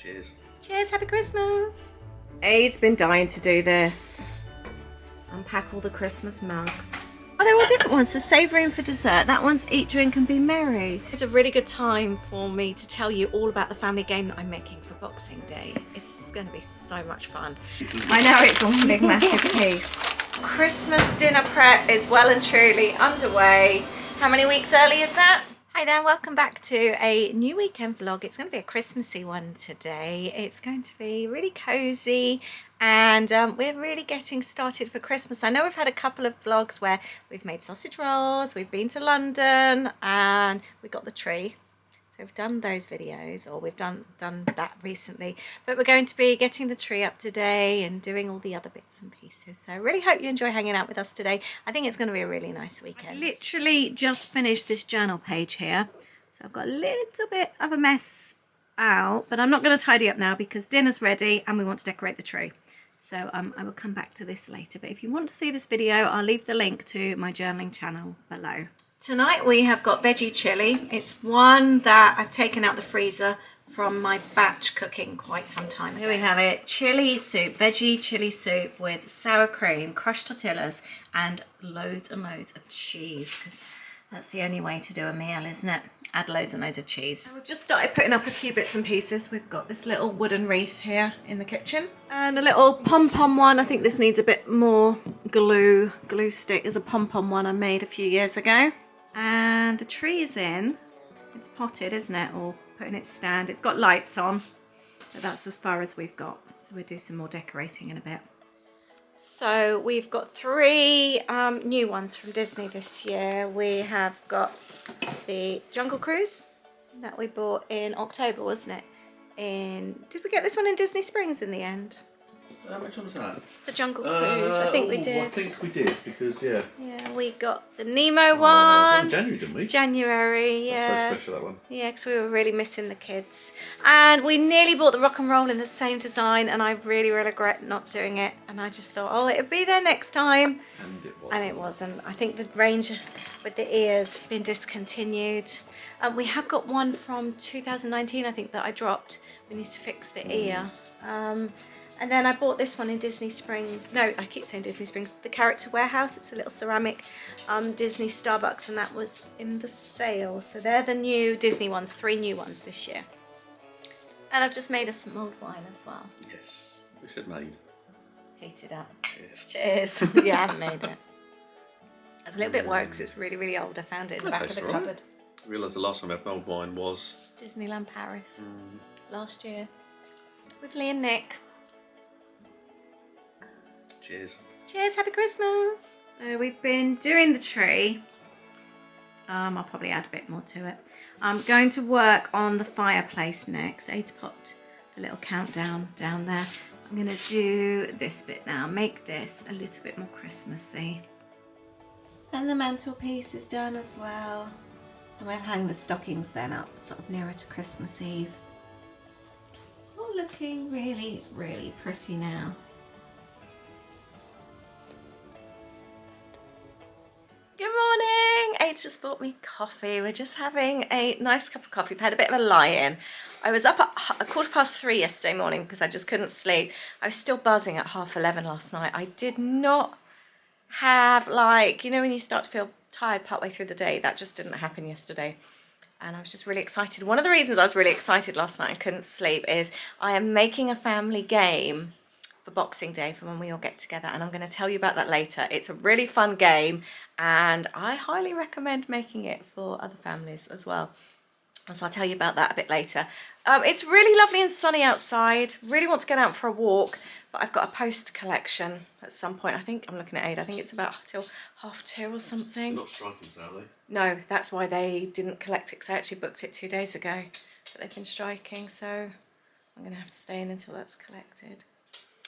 Cheers. Cheers, happy Christmas. Aid's been dying to do this. Unpack all the Christmas mugs. Oh, they're all different ones. So save room for dessert. That one's eat, drink and be merry. It's a really good time for me to tell you all about the family game that I'm making for Boxing Day. It's going to be so much fun. I know it's one big massive piece. Christmas dinner prep is well and truly underway. How many weeks early is that? Hi there, welcome back to a new weekend vlog. It's going to be a Christmassy one today. It's going to be really cozy and we're really getting started for Christmas. I know we've had a couple of vlogs where we've made sausage rolls, we've been to London and we got the tree. So we've done those videos, or we've done that recently, but we're going to be getting the tree up today and doing all the other bits and pieces. So I really hope you enjoy hanging out with us today. I think it's going to be a really nice weekend. I literally just finished this journal page here. So I've got a little bit of a mess out, but I'm not going to tidy up now because dinner's ready and we want to decorate the tree. So I will come back to this later. But if you want to see this video, I'll leave the link to my journaling channel below. Tonight we have got veggie chili. It's one that I've taken out the freezer from my batch cooking quite some time ago. Here we have it, chili soup, veggie chili soup with sour cream, crushed tortillas and loads and loads of cheese, because that's the only way to do a meal, isn't it? Add loads and loads of cheese. We've just started putting up a few bits and pieces. We've got this little wooden wreath here in the kitchen and a little pom-pom one. I think this needs a bit more glue stick. There's a pom-pom one I made a few years ago. And the tree is in. It's potted, isn't it? Or put in its stand. It's got lights on, but that's as far as we've got. So we'll do some more decorating in a bit. So we've got three new ones from Disney this year. We have got the Jungle Cruise that we bought in October, wasn't it? Did we get this one in Disney Springs in the end? Which one was that? The Jungle Cruise, I think we did. I think we did, because, yeah. Yeah, we got the Nemo one. In January, didn't we? January, yeah. That's so special, that one. Yeah, because we were really missing the kids. And we nearly bought the rock and roll in the same design, and I really regret not doing it. And I just thought, oh, it'll be there next time. And it wasn't. And it wasn't. I think the range with the ears been discontinued. We have got one from 2019, I think, that I dropped. We need to fix the ear. And then I bought this one in Disney Springs. No, I keep saying Disney Springs. The Character Warehouse. It's a little ceramic Disney Starbucks, and that was in the sale. So they're the new Disney ones, 3 new ones this year. And I've just made us some mulled wine as well. Yes, we said made. Heated up. Cheers. Cheers. Yeah, I haven't made it. It's a little bit work because it's really, really old. I found it in the back of the cupboard. I realised the last time I had mulled wine was Disneyland Paris last year with Lee and Nick. Cheers. Cheers, happy Christmas. So we've been doing the tree. I'll probably add a bit more to it. I'm going to work on the fireplace next. Aid's popped the little countdown down there. I'm going to do this bit now, make this a little bit more Christmassy. And the mantelpiece is done as well. And we'll hang the stockings then up sort of nearer to Christmas Eve. It's all looking really, really pretty now. Good morning! Aid's just bought me coffee. We're just having a nice cup of coffee. We've had a bit of a lie-in. I was up at 3:15 yesterday morning because I just couldn't sleep. I was still buzzing at 11:30 last night. I did not have, like, you know when you start to feel tired partway through the day? That just didn't happen yesterday. And I was just really excited. One of the reasons I was really excited last night and couldn't sleep is I am making a family game for Boxing Day for when we all get together, and I'm going to tell you about that later. It's a really fun game and I highly recommend making it for other families as well. And so I'll tell you about that a bit later. It's really lovely and sunny outside. Really want to get out for a walk, but I've got a post collection at some point. I think I'm looking at Aid. I think it's about till 2:30 or something. Not striking, are they? No, that's why they didn't collect it, because I actually booked it 2 days ago. But they've been striking, so I'm going to have to stay in until that's collected.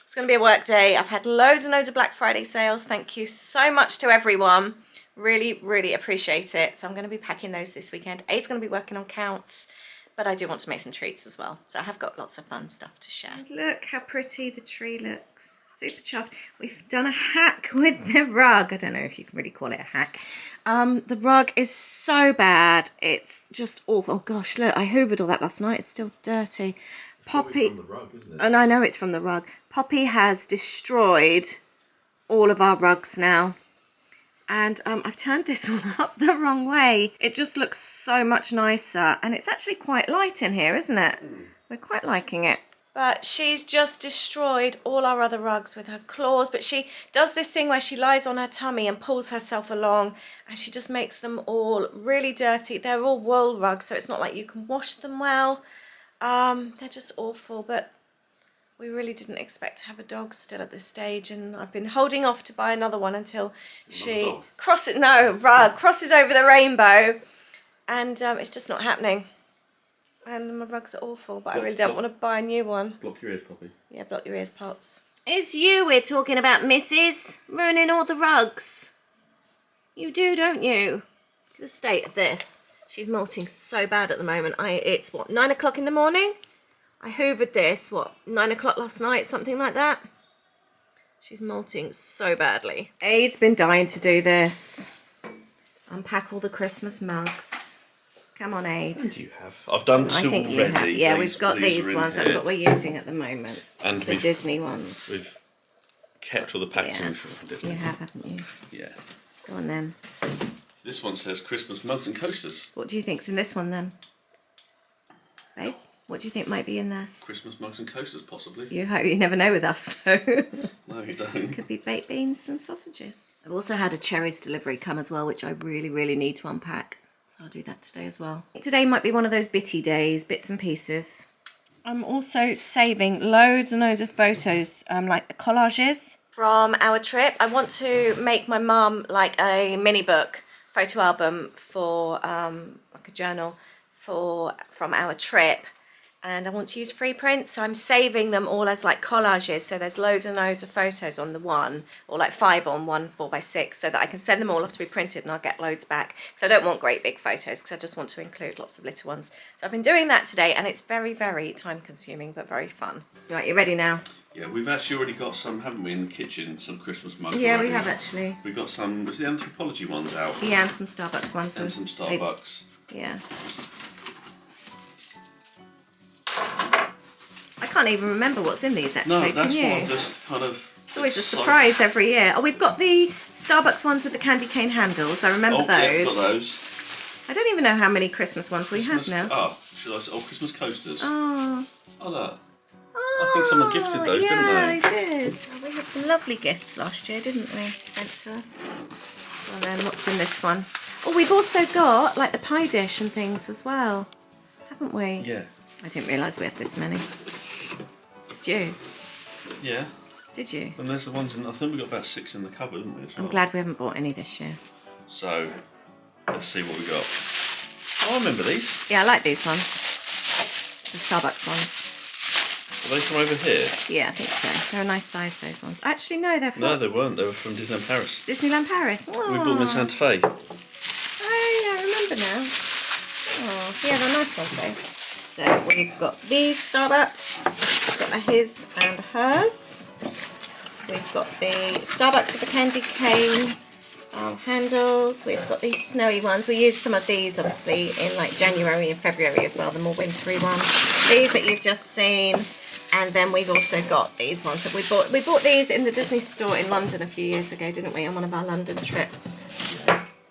It's going to be a work day. I've had loads and loads of Black Friday sales. Thank you so much to everyone. Really, really appreciate it. So I'm going to be packing those this weekend. Aid's going to be working on counts, but I do want to make some treats as well. So I have got lots of fun stuff to share. And look how pretty the tree looks. Super chuffed. We've done a hack with the rug. I don't know if you can really call it a hack. The rug is so bad. It's just awful. Oh gosh, look, I hoovered all that last night. It's still dirty. Poppy, From the rug, isn't it? and I know it's from the rug. Poppy has destroyed all of our rugs now. And I've turned this one up the wrong way. It just looks so much nicer. And it's actually quite light in here, isn't it? We're quite liking it. But she's just destroyed all our other rugs with her claws. But she does this thing where she lies on her tummy and pulls herself along. And she just makes them all really dirty. They're all wool rugs, so it's not like you can wash them well. They're just awful. But we really didn't expect to have a dog still at this stage, and I've been holding off to buy another one until she crosses over the rainbow, and it's just not happening. And my rugs are awful, but I really don't want to buy a new one. Block your ears, Poppy. Yeah, block your ears, Pops. It's you we're talking about, Mrs. Ruining all the rugs. You do, don't you? The state of this. She's molting so bad at the moment. It's what, 9 o'clock in the morning? I hoovered this, 9 o'clock last night, something like that. She's molting so badly. Aid's been dying to do this. Unpack all the Christmas mugs. Come on, Aid. And you have. I've done two I think you already. have. Yeah, we've got these ones. Here. That's what we're using at the moment. And the Disney ones. We've kept all the packaging from Disney. You have, haven't you? Yeah. Go on then. This one says Christmas mugs and coasters. What do you think's in this one then? Babe? What do you think might be in there? Christmas mugs and coasters, possibly. You never know with us, though. No, you don't. Could be baked beans and sausages. I've also had a cherries delivery come as well, which I really, really need to unpack. So I'll do that today as well. Today might be one of those bitty days, bits and pieces. I'm also saving loads and loads of photos, like the collages from our trip. I want to make my mum like a mini book, photo album for like a journal from our trip. And I want to use free prints, so I'm saving them all as like collages. So there's loads and loads of photos on the one, or like 5 on one 4x6, so that I can send them all off to be printed and I'll get loads back. So I don't want great big photos because I just want to include lots of little ones. So I've been doing that today, and it's very, very time consuming, but very fun. Right, you ready now? Yeah, we've actually already got some, haven't we, in the kitchen, some Christmas mugs. Yeah, already. we have actually. We've got some, was the anthropology ones out? Yeah, and some Starbucks ones. And some Starbucks. Yeah. I can't even remember what's in these actually, No, that's can you? what I'm just kind of... It's always a surprise every year. Oh, we've got the Starbucks ones with the candy cane handles. I remember those. Yeah, got those. I don't even know how many Christmas ones we have now. Oh, should I say? Oh, Christmas coasters. Oh. Oh, look. I think someone gifted those, didn't they? Yeah, they did. Oh, we had some lovely gifts last year, didn't we? Sent to us. And then what's in this one? Oh, we've also got like the pie dish and things as well, haven't we? Yeah. I didn't realise we had this many. Did you? Yeah. Did you? And there's the ones in, I think we got about 6 in the cupboard, didn't we? As well? I'm glad we haven't bought any this year. So, let's see what we got. Oh, I remember these. Yeah, I like these ones. The Starbucks ones. Are they from over here? Yeah, I think so. They're a nice size, those ones. Actually, no, they're from... No, they weren't. They were from Disneyland Paris. Disneyland Paris. Oh. We bought them in Santa Fe. Oh, yeah, I remember now. Oh, yeah, they're nice ones, those. So we've got these Starbucks. We've got a his and hers. We've got the Starbucks with the candy cane handles. We've got these snowy ones. We use some of these obviously in like January and February as well, the more wintry ones. These that you've just seen. And then we've also got these ones that we bought. We bought these in the Disney store in London a few years ago, didn't we, on one of our London trips.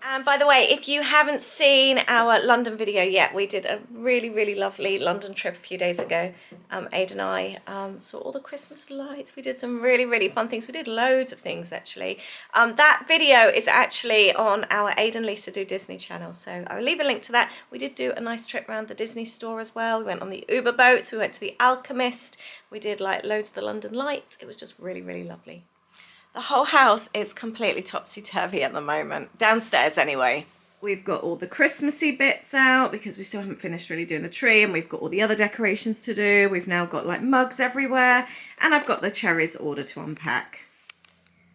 And by the way, if you haven't seen our London video yet, we did a really, really lovely London trip a few days ago. Aid and I saw all the Christmas lights. We did some really, really fun things. We did loads of things, actually. That video is actually on our Aid and Lisa Do Disney channel, so I'll leave a link to that. We did do a nice trip around the Disney store as well. We went on the Uber boats. We went to the Alchemist. We did like loads of the London lights. It was just really, really lovely. The whole house is completely topsy-turvy at the moment, downstairs anyway. We've got all the Christmassy bits out because we still haven't finished really doing the tree, and we've got all the other decorations to do. We've now got like mugs everywhere, and I've got the cherries order to unpack.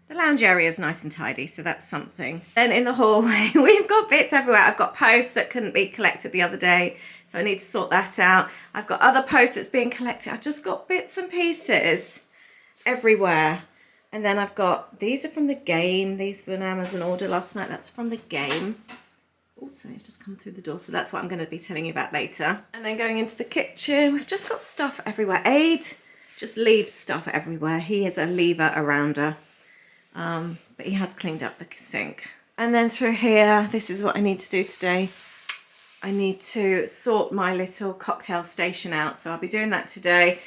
The lounge area is nice and tidy, so that's something. Then in the hallway, we've got bits everywhere. I've got posts that couldn't be collected the other day, so I need to sort that out. I've got other posts that's being collected. I've just got bits and pieces everywhere. And then I've got, these are from the game. These were an Amazon order last night. That's from the game. Oh, something's just come through the door, so that's what I'm going to be telling you about later. And then going into the kitchen, we've just got stuff everywhere. Aid just leaves stuff everywhere. He is a lever-arounder, but he has cleaned up the sink. And then through here, this is what I need to do today. I need to sort my little cocktail station out, so I'll be doing that today.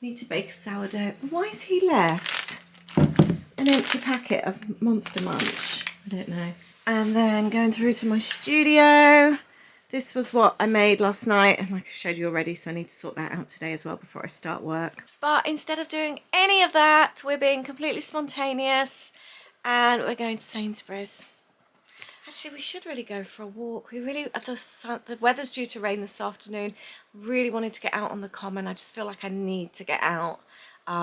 Need to bake a sourdough. Why has he left an empty packet of Monster Munch? I don't know. And then going through to my studio. This was what I made last night, and like I showed you already, so I need to sort that out today as well before I start work. But instead of doing any of that, we're being completely spontaneous and we're going to Sainsbury's. Actually, we should really go for a walk. We really, the weather's due to rain this afternoon. Really wanted to get out on the common. I just feel like I need to get out,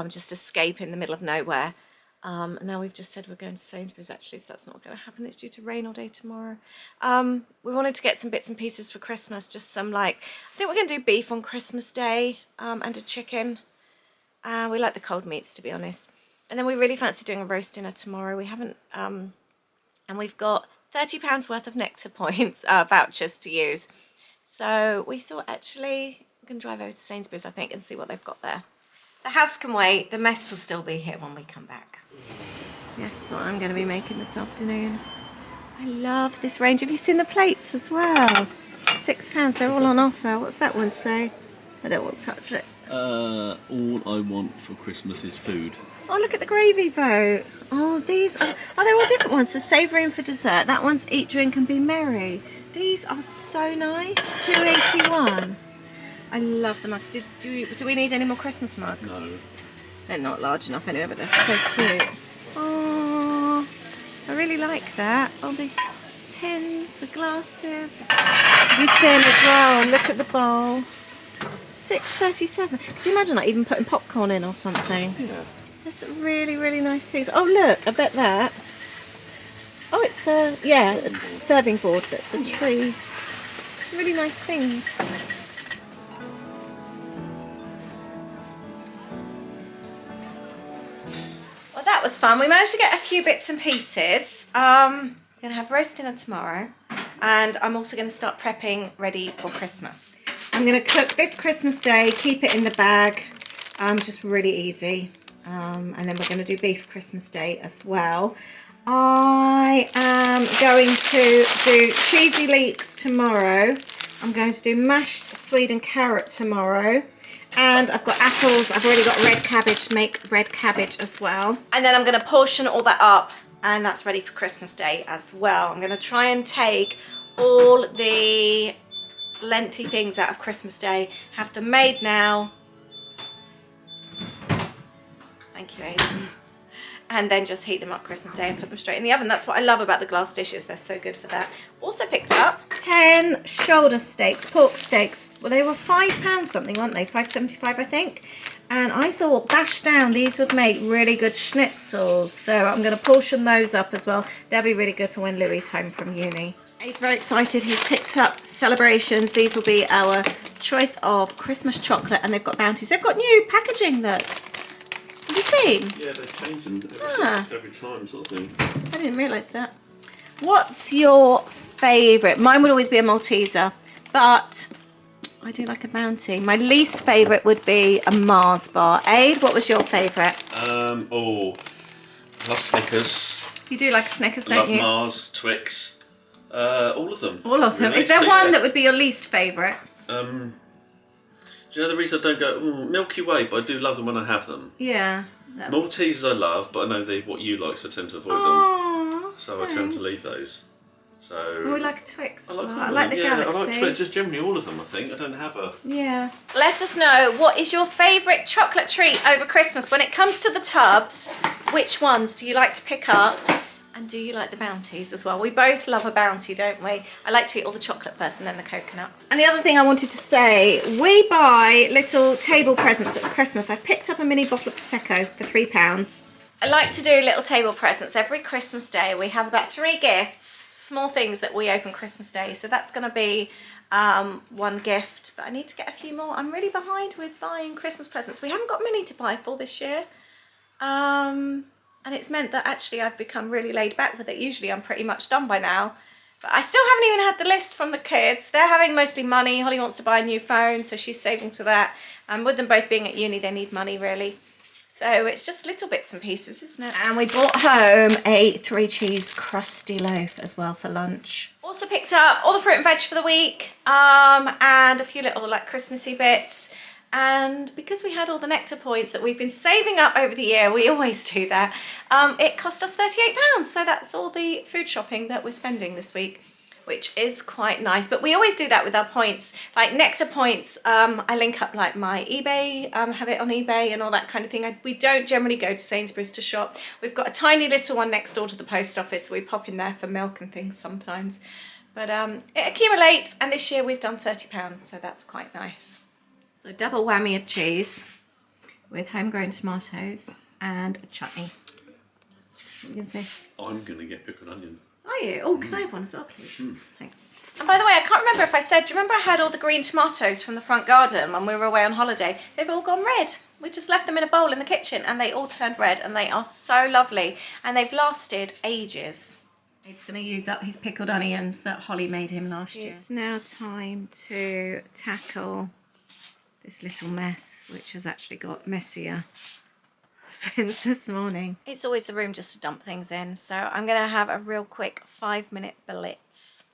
just escape in the middle of nowhere. And now we've just said we're going to Sainsbury's actually, so that's not going to happen. It's due to rain all day tomorrow. We wanted to get some bits and pieces for Christmas, just some I think we're going to do beef on Christmas Day, and a chicken. We like the cold meats, to be honest. And then we really fancy doing a roast dinner tomorrow. We haven't, and we've got £30 worth of Nectar points, vouchers to use. So we thought actually we're going to drive over to Sainsbury's, I think, and see what they've got there. The house can wait. The mess will still be here when we come back. Yes, what I'm going to be making this afternoon. I love this range. Have you seen the plates as well? £6. They're all on offer. What's that one say? I don't want to touch it. All I want for Christmas is food. Oh, look at the gravy boat. Oh, these are... Oh, they're all different ones. So savoury and for dessert. That one's eat, drink and be merry. These are so nice. £2.81. I love the mugs. Do we need any more Christmas mugs? No. They're not large enough anyway, but they're so cute. Oh, I really like that. Oh, the tins, the glasses. This tin as well. Look at the bowl. £6.37. Could you imagine even putting popcorn in or something? Yeah. There's really, really nice things. Oh, look, I bet that. Oh, it's a serving board that's a tree. It's really nice things. Well, that was fun. We managed to get a few bits and pieces. We're going to have roast dinner tomorrow, and I'm also going to start prepping ready for Christmas. I'm going to cook this Christmas Day, keep it in the bag, just really easy. And then we're going to do beef Christmas Day as well. I am going to do cheesy leeks tomorrow. I'm going to do mashed Swede and carrot tomorrow. And I've got apples. I've already got red cabbage to make red cabbage as well. And then I'm going to portion all that up, and that's ready for Christmas Day as well. I'm going to try and take all the lengthy things out of Christmas Day, have them made now. Thank you, Aidan. And then just heat them up Christmas Day and put them straight in the oven. That's what I love about the glass dishes. They're so good for that. Also picked up 10 shoulder steaks, pork steaks. Well, they were £5 something, weren't they? £5.75, I think. And I thought, bashed down, these would make really good schnitzels. So I'm going to portion those up as well. They'll be really good for when Louie's home from uni. He's very excited. He's picked up Celebrations. These will be our choice of Christmas chocolate, and they've got Bounties. They've got new packaging, look. Have you seen? Yeah, they change them every time, sort of thing. I didn't realise that. What's your favourite? Mine would always be a Malteser, but I do like a Bounty. My least favourite would be a Mars bar. Aid, what was your favourite? I love Snickers. You do like a Snickers, don't you? I love Mars, Twix. All of them. All of them. Is there one that would be your least favourite? Do you know the reason I don't go Milky Way, but I do love them when I have them? Yeah. Maltesers I love, but I know what you like, so I tend to avoid them. So I tend to leave those. So we like Twix as well. I like the Galaxy. I like Twix, just generally all of them, I think. I don't have a... Yeah. Let us know, what is your favourite chocolate treat over Christmas? When it comes to the tubs, which ones do you like to pick up? And do you like the Bounties as well? We both love a Bounty, don't we? I like to eat all the chocolate first and then the coconut. And the other thing I wanted to say, we buy little table presents at Christmas. I've picked up a mini bottle of Prosecco for £3. I like to do little table presents every Christmas Day. We have about 3 gifts, small things that we open Christmas Day. So that's going to be one gift, but I need to get a few more. I'm really behind with buying Christmas presents. We haven't got many to buy for this year. And it's meant that actually I've become really laid back with it. Usually I'm pretty much done by now. But I still haven't even had the list from the kids. They're having mostly money. Holly wants to buy a new phone, so she's saving to that. And with them both being at uni, they need money, really. So it's just little bits and pieces, isn't it? And we brought home a 3-cheese crusty loaf as well for lunch. Also picked up all the fruit and veg for the week, and a few little like Christmassy bits. And because we had all the nectar points that we've been saving up over the year, we always do that, it cost us £38. So that's all the food shopping that we're spending this week, which is quite nice. But we always do that with our points, like nectar points. I link up like my eBay, have it on eBay and all that kind of thing. We don't generally go to Sainsbury's to shop. We've got a tiny little one next door to the post office, so we pop in there for milk and things sometimes. But it accumulates, and this year we've done £30, so that's quite nice. So double whammy of cheese with homegrown tomatoes and a chutney. What are you going to say? I'm going to get pickled onion. Are you? Oh, can I have one as well, please? Thanks. And by the way, I can't remember if I said, do you remember I had all the green tomatoes from the front garden when we were away on holiday? They've all gone red. We just left them in a bowl in the kitchen and they all turned red, and they are so lovely and they've lasted ages. He's going to use up his pickled onions that Holly made him last year. It's now time to tackle this little mess, which has actually got messier since this morning. It's always the room just to dump things in, so I'm going to have a real quick 5-minute blitz.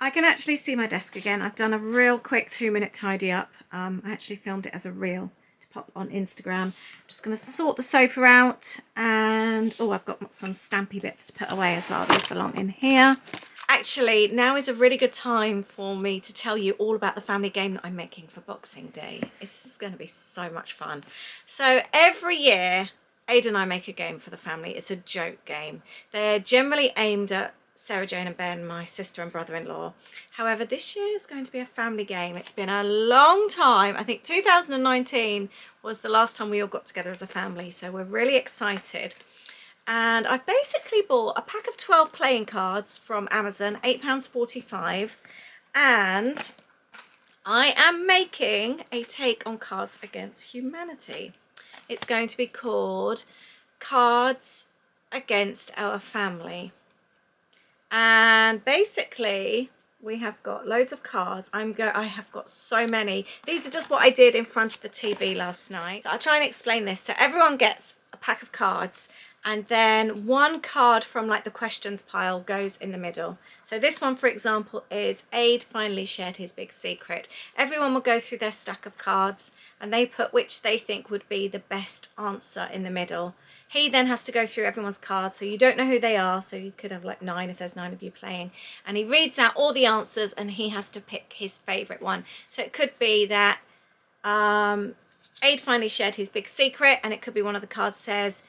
I can actually see my desk again. I've done a real quick 2-minute tidy up. I actually filmed it as a reel to pop on Instagram. I'm just going to sort the sofa out, and oh, I've got some stampy bits to put away as well. These belong in here. Actually, now is a really good time for me to tell you all about the family game that I'm making for Boxing Day. It's going to be so much fun. So every year, Ada and I make a game for the family. It's a joke game. They're generally aimed at Sarah Jane and Ben, my sister and brother-in-law. However, this year is going to be a family game. It's been a long time. I think 2019 was the last time we all got together as a family. So we're really excited. And I've basically bought a pack of 12 playing cards from Amazon, £8.45, and I am making a take on Cards Against Humanity. It's going to be called Cards Against Our Family. And basically, we have got loads of cards. I have got so many. These are just what I did in front of the TV last night. So I'll try and explain this. So everyone gets a pack of cards, and then one card from like the questions pile goes in the middle. So this one, for example, is Aid finally shared his big secret. Everyone will go through their stack of cards and they put which they think would be the best answer in the middle. He then has to go through everyone's cards, so you don't know who they are, so you could have like 9 if there's 9 of you playing. And he reads out all the answers and he has to pick his favourite one. So it could be that Aid finally shared his big secret, and it could be one of the cards says,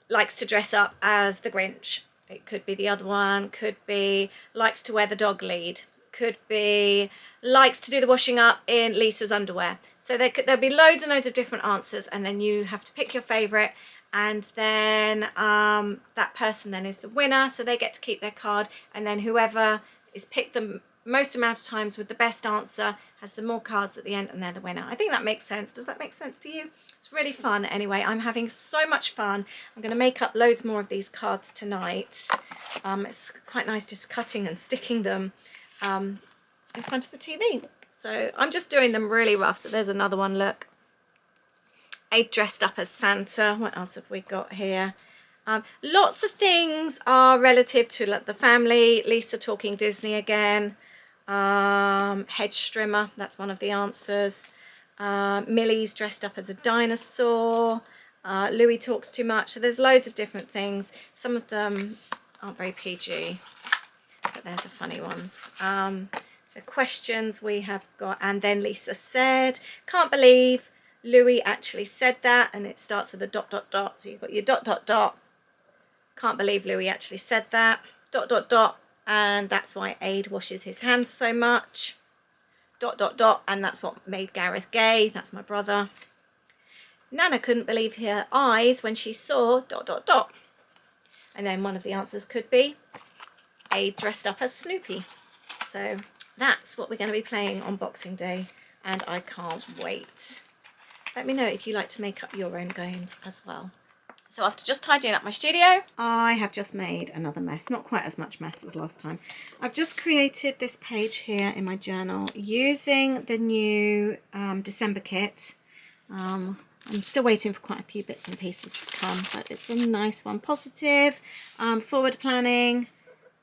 likes to dress up as the Grinch. It could be the other one, could be likes to wear the dog lead, could be likes to do the washing up in Lisa's underwear. So there'll be loads and loads of different answers, and then you have to pick your favourite, and then that person then is the winner, so they get to keep their card, and then whoever is picked the most amount of times with the best answer has the more cards at the end, and they're the winner. I think that makes sense. Does that make sense to you? It's really fun. Anyway, I'm having so much fun. I'm going to make up loads more of these cards tonight. It's quite nice just cutting and sticking them in front of the TV. So I'm just doing them really rough. So there's another one, look. Aid dressed up as Santa. What else have we got here? Lots of things are relative to like, the family. Lisa talking Disney again. Hedge trimmer, that's one of the answers. Millie's dressed up as a dinosaur. Louis talks too much. So there's loads of different things. Some of them aren't very PG, but they're the funny ones. So questions we have got, and then Lisa said, can't believe Louis actually said that, and it starts with a ... So you've got your ... Can't believe Louis actually said that. ... And that's why Aid washes his hands so much. ... And that's what made Gareth gay. That's my brother. Nana couldn't believe her eyes when she saw ... And then one of the answers could be Aid dressed up as Snoopy. So that's what we're going to be playing on Boxing Day, and I can't wait. Let me know if you like to make up your own games as well. So after just tidying up my studio, I have just made another mess. Not quite as much mess as last time. I've just created this page here in my journal using the new December kit. I'm still waiting for quite a few bits and pieces to come, but it's a nice one. Positive, forward planning,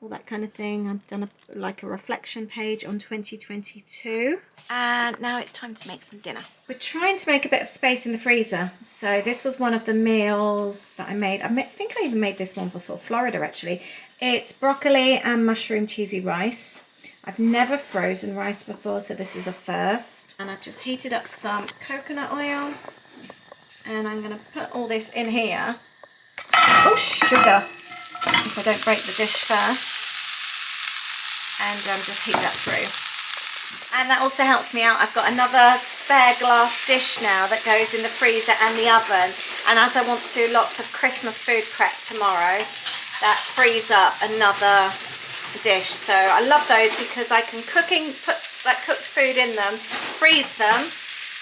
all that kind of thing. I've done like a reflection page on 2022. And now it's time to make some dinner. We're trying to make a bit of space in the freezer. So this was one of the meals that I made. I think I even made this one before, Florida actually. It's broccoli and mushroom cheesy rice. I've never frozen rice before, so this is a first. And I've just heated up some coconut oil. And I'm going to put all this in here. Oh, sugar. If I don't break the dish first. And just heat that through. And that also helps me out. I've got another spare glass dish now that goes in the freezer and the oven. And as I want to do lots of Christmas food prep tomorrow, that frees up another dish. So I love those because I can put that cooked food in them, freeze them,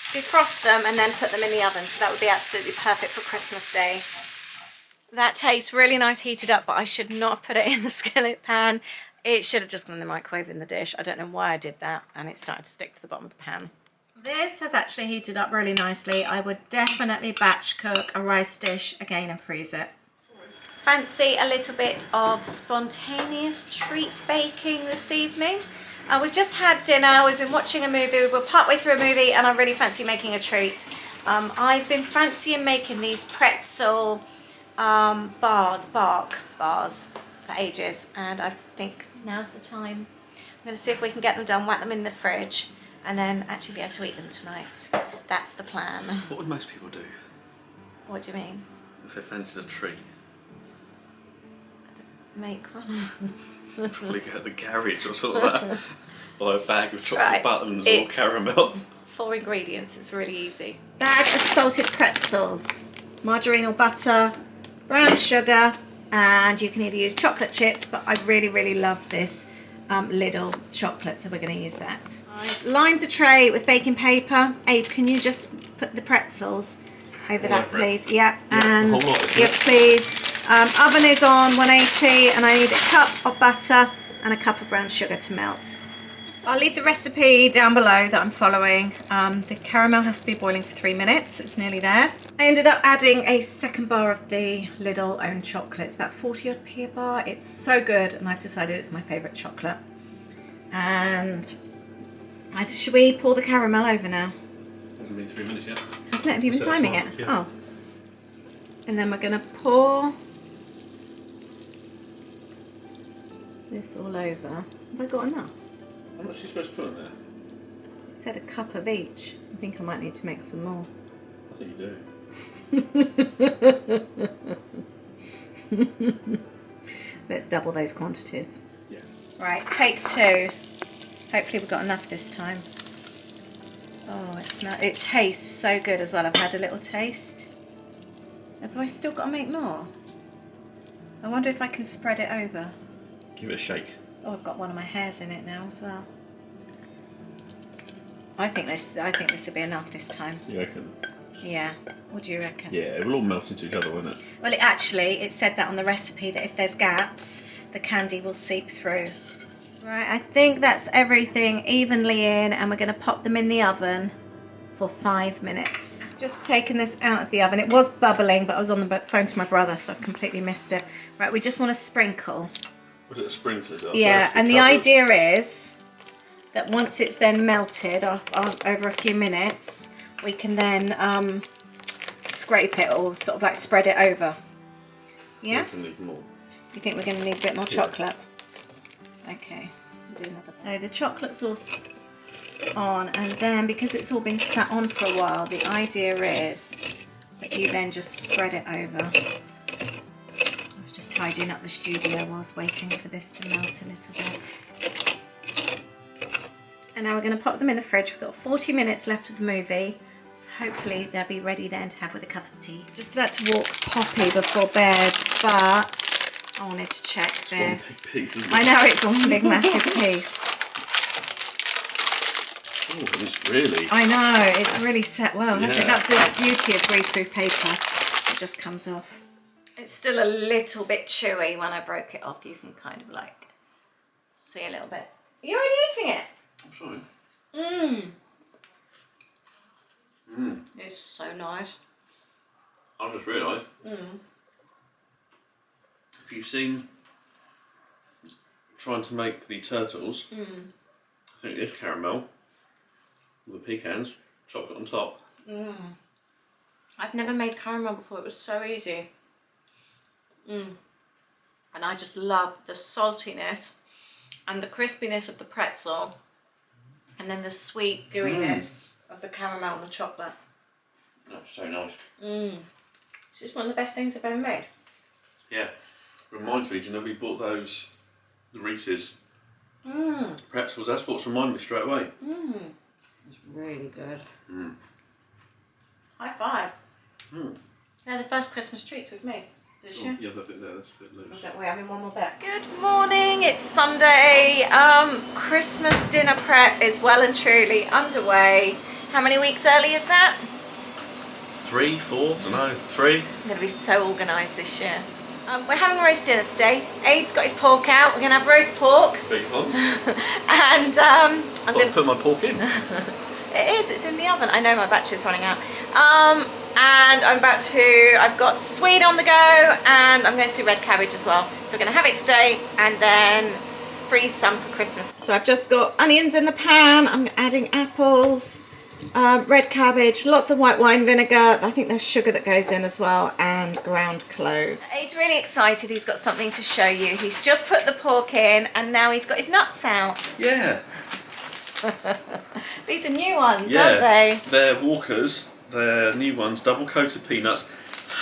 defrost them, and then put them in the oven. So that would be absolutely perfect for Christmas Day. That tastes really nice heated up, but I should not have put it in the skillet pan. It should have just gone in the microwave in the dish. I don't know why I did that, and it started to stick to the bottom of the pan. This has actually heated up really nicely. I would definitely batch cook a rice dish again and freeze it. Fancy a little bit of spontaneous treat baking this evening. We've just had dinner, we've been watching a movie, we're partway through a movie, and I really fancy making a treat. I've been fancying making these pretzel bark bars for ages, and I think now's the time. I'm going to see if we can get them done, whack them in the fridge, and then actually be able to eat them tonight. That's the plan. What would most people do? What do you mean? If they fancied a treat? Make one. Probably go to the garage or something like that. Buy a bag of chocolate buttons or caramel. 4 ingredients, it's really easy. Bag of salted pretzels, margarine or butter, brown sugar, and you can either use chocolate chips, but I really love this Lidl chocolate, so we're going to use that. I lined the tray with baking paper. Aid, can you just put the pretzels over that, please? Yeah, and a whole lot, yes, please. Oven is on 180, and I need a cup of butter and a cup of brown sugar to melt. I'll leave the recipe down below that I'm following. The caramel has to be boiling for 3 minutes. It's nearly there. I ended up adding a second bar of the Lidl owned chocolate. It's about 40 odd p a bar. It's so good, and I've decided it's my favourite chocolate. And should we pour the caramel over now? Hasn't been 3 minutes yet. Hasn't it? Have you been timing it? Yeah. Oh. And then we're going to pour this all over. Have I got enough? How much are you supposed to put in there? It said a cup of each. I think I might need to make some more. I think you do. Let's double those quantities. Yeah. Right, take 2. Hopefully we've got enough this time. Oh, it tastes so good as well. I've had a little taste. Have I still got to make more? I wonder if I can spread it over. Give it a shake. Oh, I've got one of my hairs in it now as well. I think this will be enough this time. You reckon? Yeah. What do you reckon? Yeah, it will all melt into each other, won't it? Well, it said that on the recipe, that if there's gaps, the candy will seep through. Right, I think that's everything evenly in, and we're going to pop them in the oven for 5 minutes. Just taking this out of the oven. It was bubbling, but I was on the phone to my brother, so I've completely missed it. Right, we just want to sprinkle. Was it a sprinkler? Yeah, and the idea is that once it's then melted over a few minutes, we can then scrape it or sort of like spread it over. Yeah? We can need more. You think we're going to need a bit more chocolate? Okay, we'll do another. So the chocolate's all on, and then because it's all been sat on for a while, the idea is that you then just spread it over. Just tidying up the studio whilst waiting for this to melt a little bit. And now we're going to pop them in the fridge. We've got 40 minutes left of the movie, so hopefully they'll be ready then to have with a cup of tea. Just about to walk Poppy before bed, but I wanted to check this. One big piece, isn't it? I know, it's one big massive piece. Oh, it's really... I know, it's really set well, hasn't it? That's the beauty of greaseproof paper. It just comes off. It's still a little bit chewy when I broke it off. You can kind of like see a little bit. You're already eating it? I'm sorry. It's so nice. I've just realised. If you've seen trying to make the turtles, I think it is caramel with the pecans, chocolate on top. I've never made caramel before. It was so easy. And I just love the saltiness and the crispiness of the pretzel, and then the sweet gooiness of the caramel and the chocolate. That's so nice. This is one of the best things I've ever made. Yeah. Reminds me, do you know we bought those, the Reese's pretzels? That's what's reminded me straight away. It's really good. High five. They're the first Christmas treats we've made this year. Yeah, that bit there, that's a bit loose. We're having one more bit. Good morning, it's Sunday. Christmas dinner prep is well and truly underway. How many weeks early is that? 3, 4, don't know, 3. I'm going to be so organised this year. We're having roast dinner today. Aid's got his pork out. We're going to have roast pork. Big one. And I'm going to put my pork in. It is, it's in the oven. I know my battery's running out. And I've got swede on the go, and I'm going to do red cabbage as well. So we're going to have it today and then freeze some for Christmas. So I've just got onions in the pan. I'm adding apples, red cabbage, lots of white wine vinegar. I think there's sugar that goes in as well, and ground cloves. He's really excited. He's got something to show you. He's just put the pork in, and now he's got his nuts out. Yeah. These are new ones, aren't they? They're Walkers. They're new ones, double coated peanuts,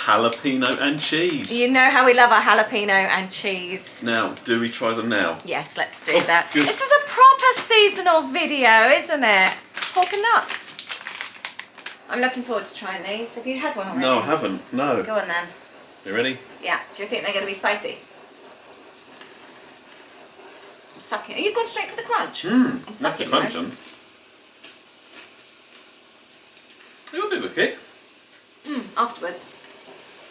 jalapeno and cheese. You know how we love our jalapeno and cheese. Now, do we try them now? Yes, let's do that. Good. This is a proper seasonal video, isn't it? Pork and nuts. I'm looking forward to trying these. Have you had one already? No, I haven't. No. Go on then. You ready? Yeah. Do you think they're going to be spicy? I'm sucking. Are you going straight for the crunch? I'm sucking. Crunch them. They'll do a kick. Afterwards.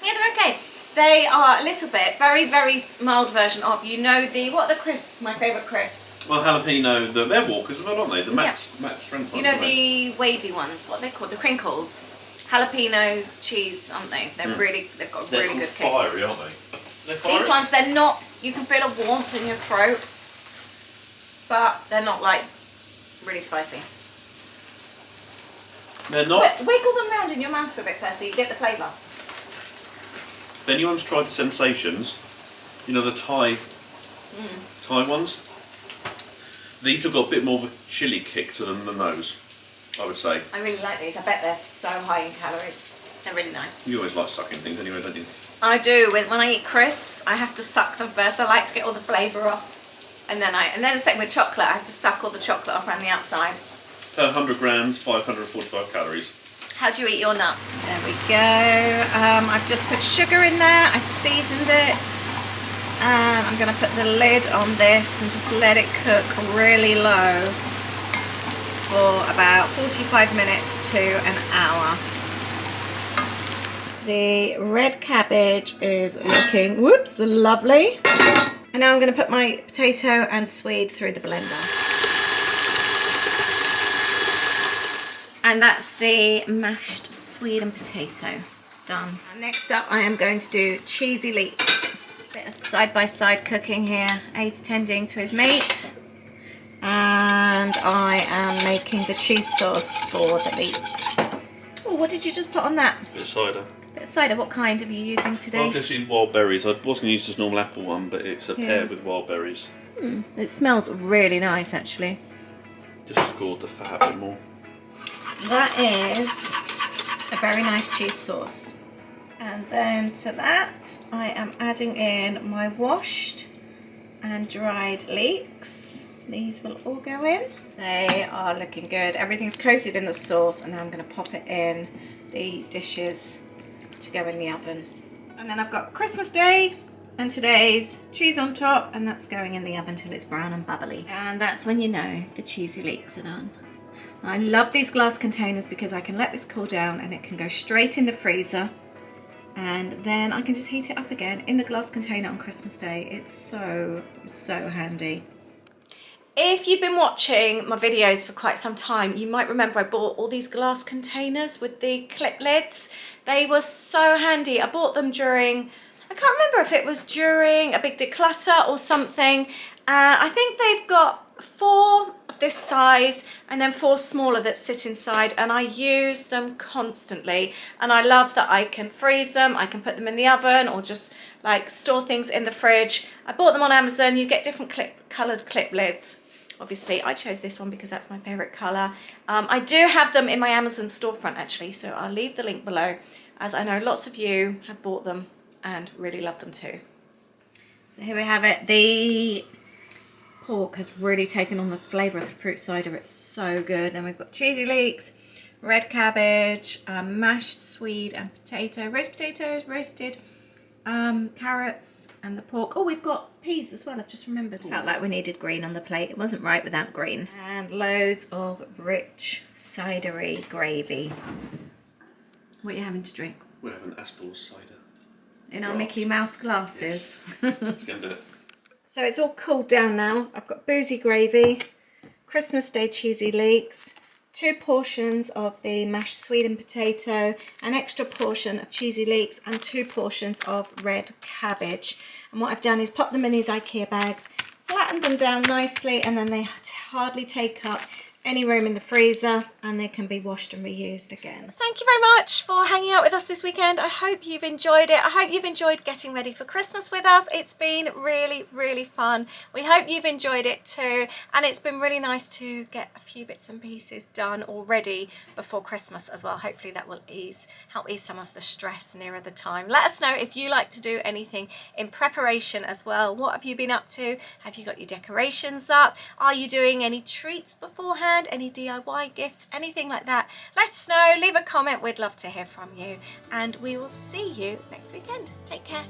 Yeah, they're okay. They are a little bit, very, very mild version of, you know, what are the crisps, my favourite crisps? Well, jalapeno, they're Walkers as well, aren't they? The match strength ones. You know, the wavy ones, what are they called? The crinkles. Jalapeno cheese, aren't they? They've got a really good kick. They're fiery, aren't they? They're fiery? These ones, they're not, you can feel a warmth in your throat, but they're not like really spicy. They're not. Wiggle them round in your mouth for a bit first so you get the flavour. If anyone's tried the Sensations, you know the Thai ones? These have got a bit more of a chilli kick to them than those, I would say. I really like these. I bet they're so high in calories. They're really nice. You always like sucking things anyway, don't you? I do. When I eat crisps, I have to suck them first. I like to get all the flavour off. And then the same with chocolate. I have to suck all the chocolate off around the outside. Per 100 grams, 545 calories. How do you eat your nuts? There we go. I've just put sugar in there. I've seasoned it. And I'm going to put the lid on this and just let it cook really low for about 45 minutes to an hour. The red cabbage is looking, lovely. And now I'm going to put my potato and swede through the blender. And that's the mashed swede and potato done. Next up, I am going to do cheesy leeks. Bit of side-by-side cooking here. Aid's tending to his meat. And I am making the cheese sauce for the leeks. Oh, what did you just put on that? Bit of cider. Bit of cider. What kind are you using today? I've just used wild berries. I was going to use this normal apple one, but it's a pear with wild berries. It smells really nice, actually. Just scored the fat a bit more. That is a very nice cheese sauce. And then to that, I am adding in my washed and dried leeks. These will all go in. They are looking good. Everything's coated in the sauce, and now I'm going to pop it in the dishes to go in the oven. And then I've got Christmas Day and today's cheese on top, and that's going in the oven till it's brown and bubbly. And that's when you know the cheesy leeks are done. I love these glass containers because I can let this cool down and it can go straight in the freezer and then I can just heat it up again in the glass container on Christmas Day. It's so handy. If you've been watching my videos for quite some time, you might remember I bought all these glass containers with the clip lids. They were so handy. I bought them during, I can't remember if it was during a big declutter or something. I think they've got 4 of this size and then 4 smaller that sit inside, and I use them constantly, and I love that I can freeze them, I can put them in the oven, or just like store things in the fridge. I bought them on Amazon. You get different coloured clip lids. Obviously I chose this one because that's my favourite colour. I do have them in my Amazon storefront actually, so I'll leave the link below, as I know lots of you have bought them and really love them too. So here we have it. The pork has really taken on the flavour of the fruit cider. It's so good. And we've got cheesy leeks, red cabbage, mashed swede and potato, roast potatoes, roasted carrots, and the pork. Oh, we've got peas as well, I've just remembered. Felt like we needed green on the plate. It wasn't right without green. And loads of rich cidery gravy. What are you having to drink? We're having Aspel's cider. In our Mickey Mouse glasses. Yes. Let's go and do it. So it's all cooled down now. I've got boozy gravy, Christmas Day cheesy leeks, 2 portions of the mashed sweet and potato, an extra portion of cheesy leeks, and 2 portions of red cabbage. And what I've done is pop them in these IKEA bags, flattened them down nicely, and then they hardly take up any room in the freezer, and they can be washed and reused again. Thank you very much for hanging out with us this weekend. I hope you've enjoyed it. I hope you've enjoyed getting ready for Christmas with us. It's been really fun. We hope you've enjoyed it too, and it's been really nice to get a few bits and pieces done already before Christmas as well. Hopefully that will help ease some of the stress nearer the time. Let us know if you like to do anything in preparation as well. What have you been up to? Have you got your decorations up? Are you doing any treats beforehand? Any DIY gifts, anything like that? Let us know, leave a comment, we'd love to hear from you, and we will see you next weekend. Take care.